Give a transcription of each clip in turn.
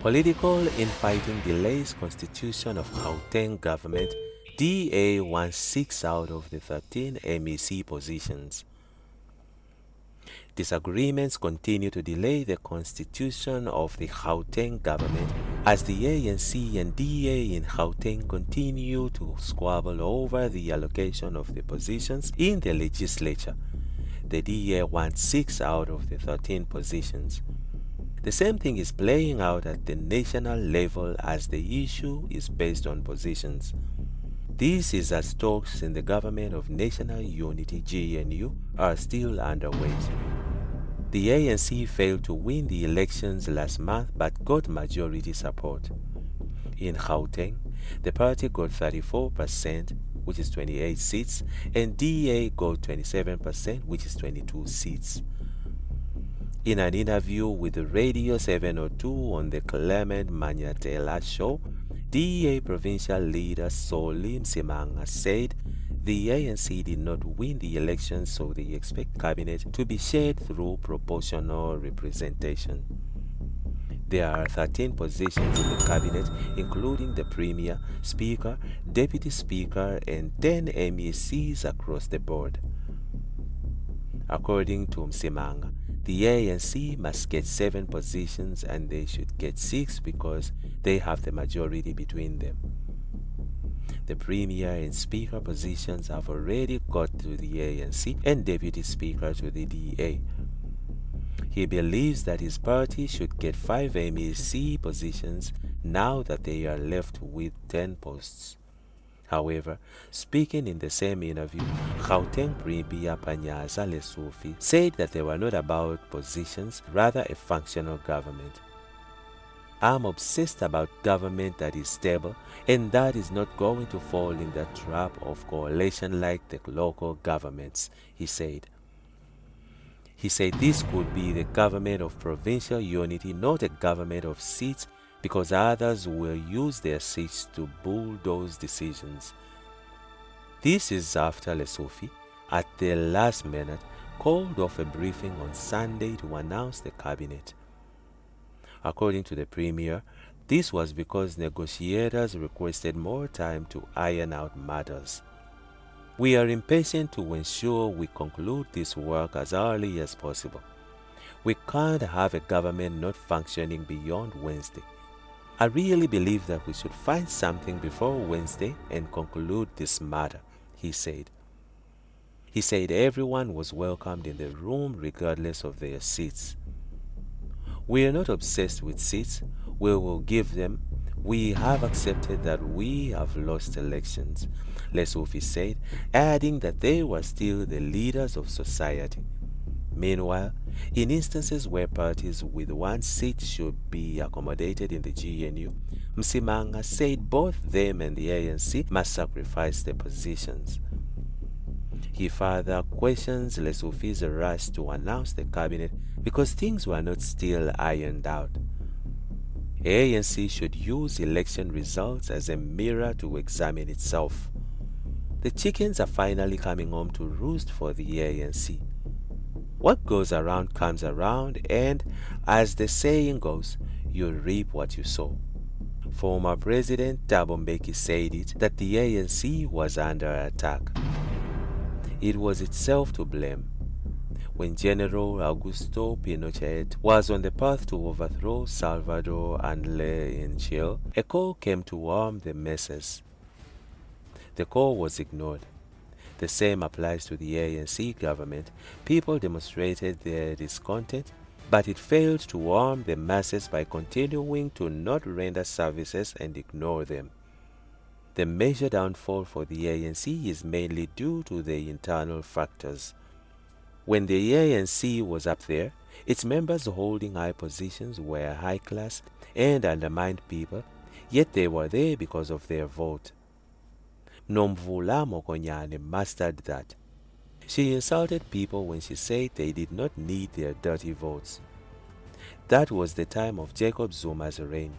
Political infighting delays constitution of Gauteng government. DA wants 6 out of the 13 MEC positions. Disagreements continue to delay the constitution of the Gauteng government as the ANC and DA in Gauteng continue to squabble over the allocation of the positions in the legislature. The DA wants 6 out of the 13 positions. The same thing is playing out at the national level as the issue is based on positions. This is as talks in the Government of National Unity GNU are still underway. The ANC failed to win the elections last month but got majority support. In Gauteng, the party got 34%, which is 28 seats, and DA got 27%, which is 22 seats. In an interview with Radio 702 on the Clement Manyathela Show, DA provincial leader Solly Msimanga said the ANC did not win the election, so they expect cabinet to be shared through proportional representation. There are 13 positions in the cabinet, including the Premier, Speaker, Deputy Speaker, and 10 MECs across the board. According to Msimanga, the ANC must get 7 positions and they should get 6 because they have the majority between them. The Premier and Speaker positions have already got to the ANC and Deputy Speaker to the DA. He believes that his party should get 5 MEC positions now that they are left with 10 posts. However, speaking in the same interview, Gauteng Premier Panyaza Lesufi said that they were not about positions, rather a functional government. I'm obsessed about government that is stable and that is not going to fall in the trap of coalition like the local governments, he said. He said this could be the government of provincial unity, not a government of seats, because others will use their seats to bulldoze decisions. This is after Lesufi, at the last minute, called off a briefing on Sunday to announce the cabinet. According to the Premier, this was because negotiators requested more time to iron out matters. We are impatient to ensure we conclude this work as early as possible. We can't have a government not functioning beyond Wednesday. I really believe that we should find something before Wednesday and conclude this matter, he said. He said everyone was welcomed in the room regardless of their seats. We are not obsessed with seats. We will give them. We have accepted that we have lost elections, Lesufi said, adding that they were still the leaders of society. Meanwhile, in instances where parties with 1 seat should be accommodated in the GNU, Msimanga said both them and the ANC must sacrifice their positions. He further questions Lesufi's rush to announce the cabinet because things were not still ironed out. ANC should use election results as a mirror to examine itself. The chickens are finally coming home to roost for the ANC. What goes around comes around, and as the saying goes, you reap what you sow. Former President Thabo Mbeki said it that the ANC was under attack. It was itself to blame. When General Augusto Pinochet was on the path to overthrow Salvador Allende in Chile, a call came to arm the masses. The call was ignored. The same applies to the ANC government. People demonstrated their discontent, but it failed to arm the masses by continuing to not render services and ignore them. The major downfall for the ANC is mainly due to the internal factors. When the ANC was up there, its members holding high positions were high class and undermined people, yet they were there because of their vote. Nomvula Mokonyane mastered that. She insulted people when she said they did not need their dirty votes. That was the time of Jacob Zuma's reign.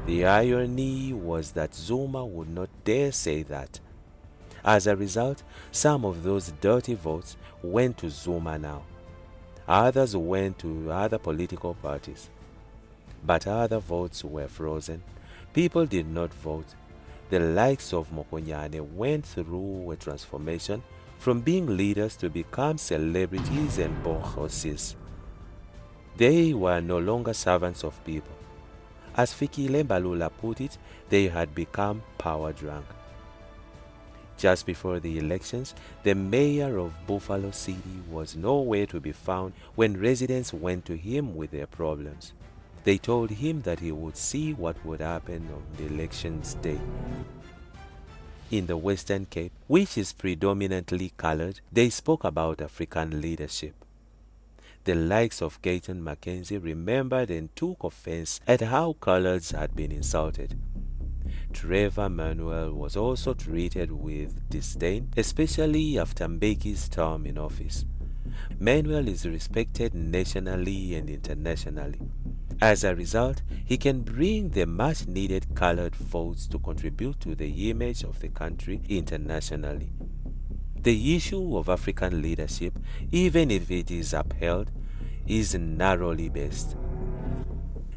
The irony was that Zuma would not dare say that. As a result, some of those dirty votes went to Zuma now. Others went to other political parties. but other votes were frozen. People did not vote. The likes of Mokonyane went through a transformation from being leaders to become celebrities and bosses. They were no longer servants of people. As Fikile Mbalula put it, they had become power drunk. Just before the elections, the mayor of Buffalo City was nowhere to be found when residents went to him with their problems. They told him that he would see what would happen on the elections day. In the Western Cape, which is predominantly colored, they spoke about African leadership. The likes of Gauteng Mackenzie remembered and took offense at how coloreds had been insulted. Trevor Manuel was also treated with disdain, especially after Mbeki's term in office. Manuel is respected nationally and internationally. As a result, he can bring the much-needed colored votes to contribute to the image of the country internationally. The issue of African leadership, even if it is upheld, is narrowly based.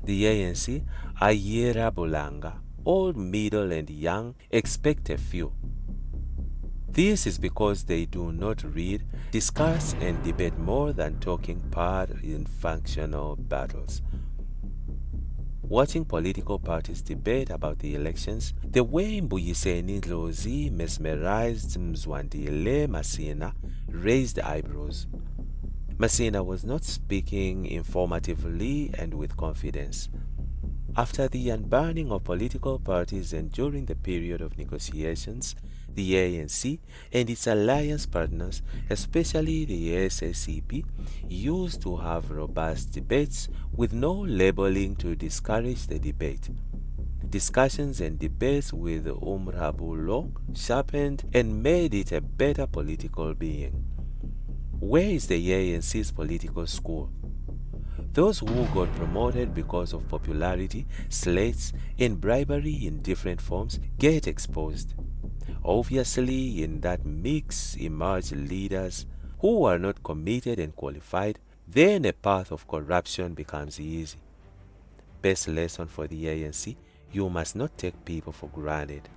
The ANC, Ayera Bolanga, old, middle and young, expect a few. This is because they do not read, discuss and debate more than taking part in functional battles. Watching political parties debate about the elections, the way Mbuyiseni Ndlozi mesmerized Mzwandile Masina raised eyebrows. Masina was not speaking informatively and with confidence. After the unbanning of political parties and during the period of negotiations, the ANC and its alliance partners, especially the SSCP, used to have robust debates with no labeling to discourage the debate. Discussions and debates with Umrabulo sharpened and made it a better political being. Where is the ANC's political school? Those who got promoted because of popularity, slates, and bribery in different forms get exposed. Obviously, in that mix emerge leaders who are not committed and qualified. Then a path of corruption becomes easy. Best lesson for the ANC: you must not take people for granted.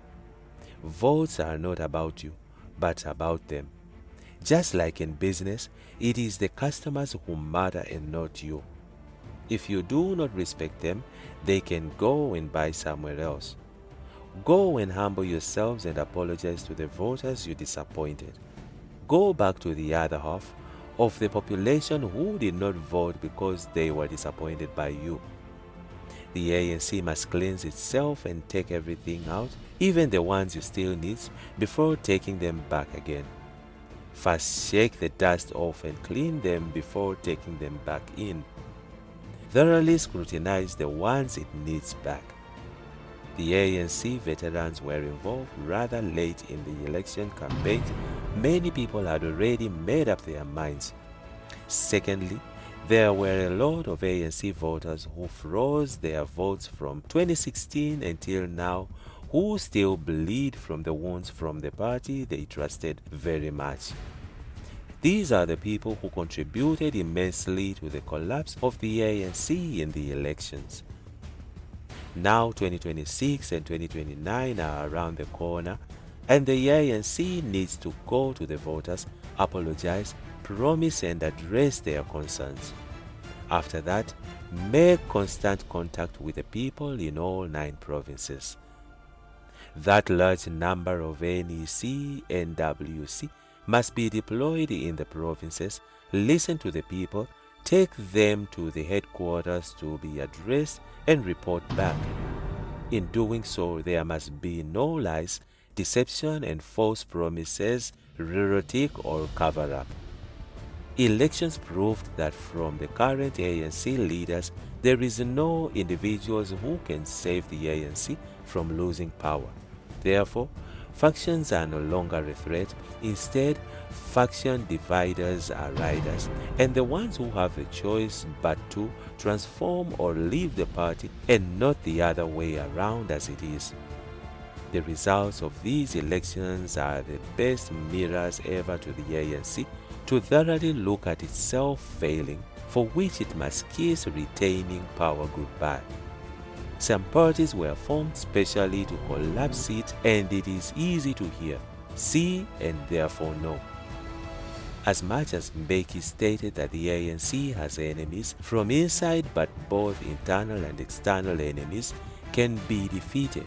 Votes are not about you, but about them. Just like in business, it is the customers who matter and not you. If you do not respect them, they can go and buy somewhere else. Go and humble yourselves and apologize to the voters you disappointed. Go back to the other half of the population who did not vote because they were disappointed by you. The ANC must cleanse itself and take everything out, even the ones you still need, before taking them back again. First, shake the dust off and clean them before taking them back in. Thoroughly scrutinize the ones it needs back. The ANC veterans were involved rather late in the election campaign. Many people had already made up their minds. Secondly, there were a lot of ANC voters who froze their votes from 2016 until now, who still bleed from the wounds from the party they trusted very much. These are the people who contributed immensely to the collapse of the ANC in the elections. Now 2026 and 2029 are around the corner, and the ANC needs to go to the voters, apologize, promise and address their concerns. After that, make constant contact with the people in all 9 provinces. That large number of NEC and WC must be deployed in the provinces, listen to the people, take them to the headquarters to be addressed and report back. In doing so, there must be no lies, deception and false promises, rhetoric or cover-up. Elections proved that from the current ANC leaders, there is no individuals who can save the ANC from losing power. Therefore, factions are no longer a threat. Instead, faction dividers are riders, and the ones who have a choice but to transform or leave the party and not the other way around as it is. The results of these elections are the best mirrors ever to the ANC to thoroughly look at itself failing for which it must kiss retaining power goodbye. Some parties were formed specially to collapse it, and it is easy to hear, see, and therefore know. As much as Mbeki stated that the ANC has enemies from inside, but both internal and external enemies can be defeated.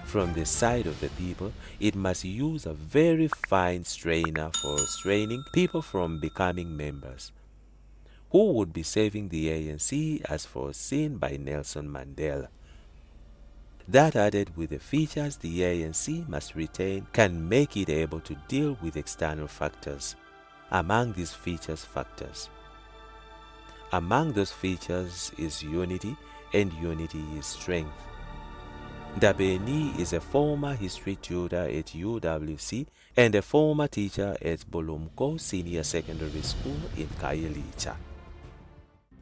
From the side of the people, it must use a very fine strainer for restraining people from becoming members. Who would be saving the ANC as foreseen by Nelson Mandela? That, added with the features the ANC must retain, can make it able to deal with external factors. Among these factors. Among those features is unity, and unity is strength. Dabeni is a former history tutor at UWC and a former teacher at Bolumko Senior Secondary School in Khayelitsha.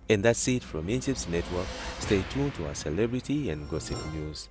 And that's it from Egypt's Network. Stay tuned to our celebrity and gossip news.